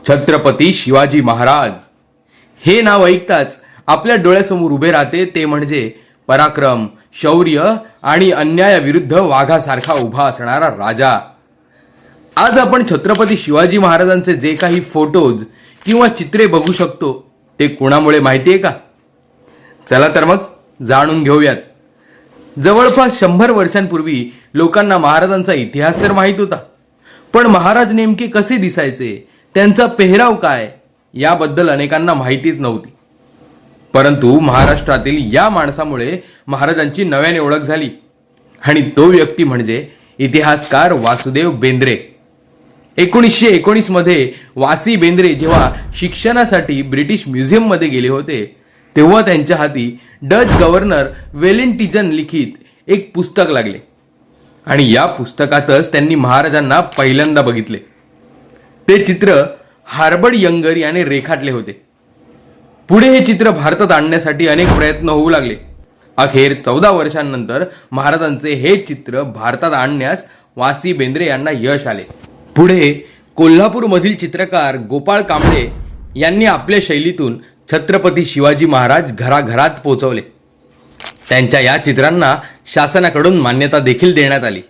छत्रपती शिवाजी महाराज हे नाव ऐकताच आपल्या डोळ्यासमोर उभे राहते ते म्हणजे पराक्रम, शौर्य आणि अन्यायाविरुद्ध वाघासारखा उभा असणारा राजा. आज आपण छत्रपती शिवाजी महाराजांचे जे काही फोटोज किंवा चित्रे बघू शकतो ते कोणामुळे माहितीये का? चला तर मग जाणून घेऊयात. जवळपास 100 वर्षांपूर्वी लोकांना महाराजांचा इतिहास तर माहित होता, पण महाराज नेमके कसे दिसायचे, त्यांचा पेहराव काय याबद्दल अनेकांना माहितीच नव्हती. परंतु महाराष्ट्रातील या माणसामुळे महाराजांची नव्याने ओळख झाली आणि तो व्यक्ती म्हणजे इतिहासकार वासुदेव बेंद्रे. 1919 मध्ये वासी बेंद्रे जेव्हा शिक्षणासाठी ब्रिटिश म्युझियममध्ये गेले होते तेव्हा त्यांच्या हाती डच गव्हर्नर वेलिंग्टन लिखित एक पुस्तक लागले आणि या पुस्तकातच त्यांनी महाराजांना पहिल्यांदा बघितले. ते चित्र हार्बर्ड यंगर याने रेखाटले होते. पुढे हे चित्र भारतात आणण्यासाठी अनेक प्रयत्न होऊ लागले. अखेर 14 वर्षांनंतर महाराजांचे हे चित्र भारतात आणण्यास वासी बेंद्रे यांना यश आले. पुढे कोल्हापूरमधील चित्रकार गोपाळ कांबळे यांनी आपल्या शैलीतून छत्रपती शिवाजी महाराज घराघरात पोहोचवले. त्यांच्या या चित्रांना शासनाकडून मान्यता देखील देण्यात आली.